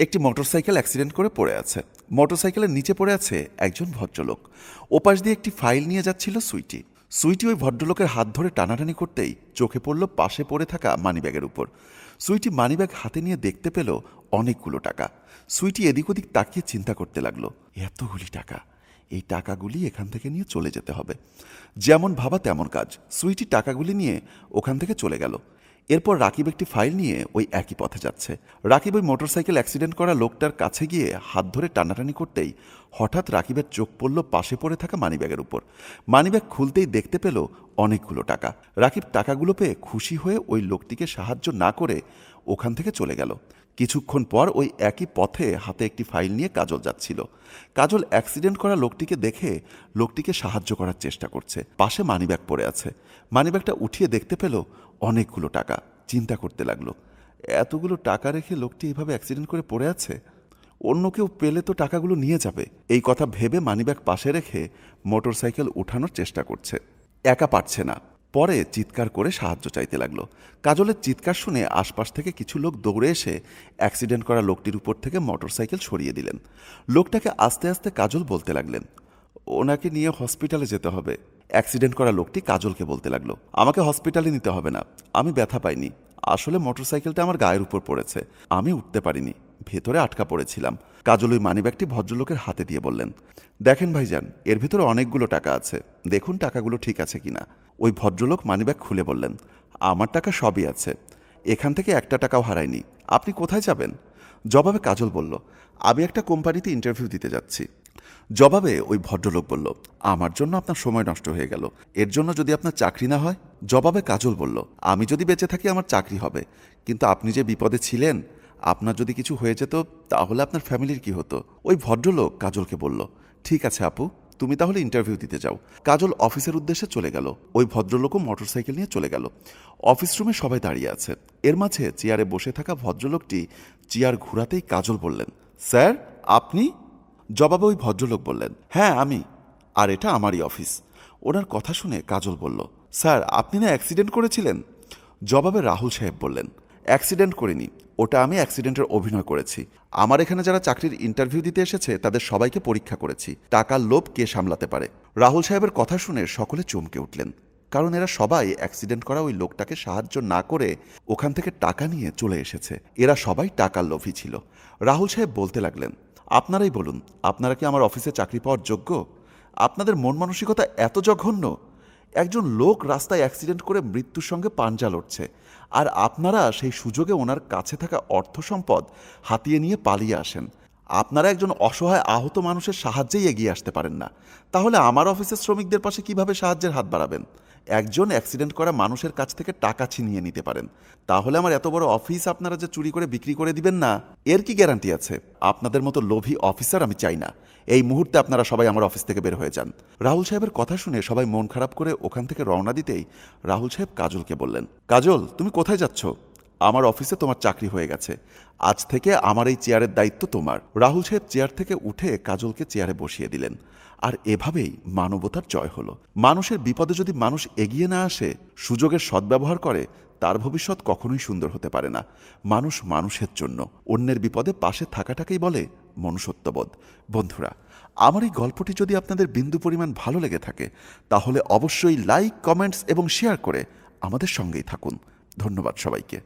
একটি motorcycle accident করে পড়ে আছে। মোটরসাইকেলের নিচে পড়ে আছে একজন ভদ্রলোক। ওপাশ দিয়ে একটি ফাইল নিয়ে যাচ্ছিল সুইটি। সুইটি ওই ভদ্রলোকের হাত ধরে টানাটানি করতেই চোখে পড়ল পাশে পড়ে থাকা মানিব্যাগের উপর। সুইটি মানিব্যাগ হাতে নিয়ে দেখতে পেল অনেকগুলো টাকা। সুইটি এদিক ওদিক তাকিয়ে চিন্তা করতে লাগলো, এতগুলি টাকা, এই টাকাগুলি এখান থেকে নিয়ে চলে যেতে হবে। যেমন ভাবা তেমন কাজ। সুইটি টাকাগুলি নিয়ে ওখান থেকে চলে গেল। এরপর রাকিব একটি ফাইল নিয়ে ওই একই পথে যাচ্ছে। রাকিব ওই মোটরসাইকেল অ্যাক্সিডেন্ট করা লোকটার কাছে গিয়ে হাত ধরে টানাটানি করতেই হঠাৎ রাকিবের চোখ পড়ল পাশে পড়ে থাকা মানিব্যাগের উপর। মানিব্যাগ খুলতেই দেখতে পেল অনেকগুলো টাকা। রাকিব টাকাগুলো পেয়ে খুশি হয়ে ওই লোকটিকে সাহায্য না করে ওখান থেকে চলে গেল। কিছুক্ষণ পর ওই একই পথে হাতে একটি ফাইল নিয়ে কাজল যাচ্ছিল। কাজল অ্যাক্সিডেন্ট করা লোকটিকে দেখে লোকটিকে সাহায্য করার চেষ্টা করছে। পাশে মানিব্যাগ পড়ে আছে। মানিব্যাগটা উঠিয়ে দেখতে পেল অনেকগুলো টাকা। চিন্তা করতে লাগলো, এতগুলো টাকা রেখে লোকটি এভাবে অ্যাক্সিডেন্ট করে পড়ে আছে, অন্য কেউ পেলে তো টাকাগুলো নিয়ে যাবে। এই কথা ভেবে মানিব্যাগ পাশে রেখে মোটরসাইকেল উঠানোর চেষ্টা করছে। একা পারছে না। পরে চিৎকার করে সাহায্য চাইতে লাগলো। কাজলের চিৎকার শুনে আশপাশ থেকে কিছু লোক দৌড়ে এসে অ্যাক্সিডেন্ট করা লোকটির উপর থেকে মোটরসাইকেল সরিয়ে দিলেন। লোকটাকে আস্তে আস্তে কাজল বলতে লাগলেন, ওনাকে নিয়ে হসপিটালে যেতে হবে। অ্যাক্সিডেন্ট করা লোকটি কাজলকে বলতে লাগলো, আমাকে হসপিটালে নিতে হবে না, আমি ব্যথা পাইনি, আসলে মোটরসাইকেলটা আমার গায়ের উপর পড়েছে, আমি উঠতে পারিনি, ভেতরে আটকা পড়েছিলাম। কাজল ওই মানিব্যাগটি ভদ্রলোকের হাতে দিয়ে বললেন, দেখেন ভাইজান, এর ভিতরে অনেকগুলো টাকা আছে, দেখুন টাকাগুলো ঠিক আছে কিনা। ওই ভদ্রলোক মানিব্যাগ খুলে বললেন, আমার টাকা সবই আছে, এখান থেকে একটা টাকাও হারায়নি, আপনি কোথায় যাবেন? জবাবে কাজল বলল, আমি একটা কোম্পানিতে ইন্টারভিউ দিতে যাচ্ছি। জবাবে ওই ভদ্রলোক বলল, আমার জন্য আপনার সময় নষ্ট হয়ে গেল, এর জন্য যদি আপনার চাকরি না হয়? জবাবে কাজল বলল, আমি যদি বেঁচে থাকি আমার চাকরি হবে, কিন্তু আপনি যে বিপদে ছিলেন, আপনার যদি কিছু হয়ে যেত তাহলে আপনার ফ্যামিলির কি হতো? ওই ভদ্রলোক কাজলকে বলল, ঠিক আছে আপু, তুমি তাহলে ইন্টারভিউ দিতে যাও। কাজল অফিসের উদ্দেশ্যে চলে গেল। ওই ভদ্রলোকও মোটরসাইকেল নিয়ে চলে গেল। অফিস রুমে সবাই দাঁড়িয়ে আছে। এর মাঝে চেয়ারে বসে থাকা ভদ্রলোকটি চেয়ার ঘুরাতেই কাজল বললেন, স্যার আপনি? জবাবে ওই ভদ্রলোক বললেন, হ্যাঁ আমি, আর এটা আমারই অফিস। ওনার কথা শুনে কাজল বলল, স্যার আপনি না অ্যাক্সিডেন্ট করেছিলেন? জবাবে রাহুল সাহেব বললেন, অ্যাক্সিডেন্ট করিনি, ওটা আমি অ্যাক্সিডেন্টের অভিনয় করেছি। আমার এখানে যারা চাকরির ইন্টারভিউ দিতে এসেছে তাদের সবাইকে পরীক্ষা করেছি, টাকার লোভ কে সামলাতে পারে। রাহুল সাহেবের কথা শুনে সকলে চমকে উঠলেন, কারণ এরা সবাই অ্যাক্সিডেন্ট করা ওই লোকটাকে সাহায্য না করে ওখান থেকে টাকা নিয়ে চলে এসেছে। এরা সবাই টাকার লোভী ছিল। রাহুল সাহেব বলতে লাগলেন, আপনারাই বলুন, আপনারা কি আমার অফিসে চাকরি পাওয়ার যোগ্য? আপনাদের মন মানসিকতা এত জঘন্য? একজন লোক রাস্তায় অ্যাক্সিডেন্ট করে মৃত্যুর সঙ্গে পাঞ্জা লড়ছে, আর আপনারা সেই সুযোগে ওনার কাছে থাকা অর্থ সম্পদ হাতিয়ে নিয়ে পালিয়ে আসেন। আপনারা একজন অসহায় আহত মানুষের সাহায্যেই এগিয়ে আসতে পারেন না, তাহলে আমার অফিসের শ্রমিকদের পাশে কিভাবে সাহায্যের হাত বাড়াবেন? একজন অ্যাক্সিডেন্ট করা মানুষের কাছ থেকে টাকা ছিনিয়ে নিতে পারেন, তাহলে আমার এত বড় অফিস আপনারা যে চুরি করে বিক্রি করে দিবেন না, এর কি গ্যারান্টি আছে? আপনাদের মতো লোভী অফিসার আমি চাই না। এই মুহূর্তে আপনারা সবাই আমার অফিস থেকে বের হয়ে যান। রাহুল সাহেবের কথা শুনে সবাই মন খারাপ করে ওখান থেকে রওনা দিতেই রাহুল সাহেব কাজলকে বললেন, কাজল তুমি কোথায় যাচ্ছ? আমার অফিসে তোমার চাকরি হয়ে গেছে, আজ থেকে আমার এই চেয়ারের দায়িত্ব তোমার। রাহুল সাহেব চেয়ার থেকে উঠে কাজলকে চেয়ারে বসিয়ে দিলেন। আর এভাবেই মানবতার জয় হলো। মানুষের বিপদে যদি মানুষ এগিয়ে না আসে, সুযোগের সদ্ব্যবহার করে, তার ভবিষ্যৎ কখনোই সুন্দর হতে পারে না। মানুষ মানুষের জন্য, অন্যের বিপদে পাশে থাকাটাকেই বলে মনুষ্যত্ববোধ। বন্ধুরা, আমার এই গল্পটি যদি আপনাদের বিন্দু পরিমাণ ভালো লেগে থাকে, তাহলে অবশ্যই লাইক, কমেন্টস এবং শেয়ার করে আমাদের সঙ্গেই থাকুন। ধন্যবাদ সবাইকে।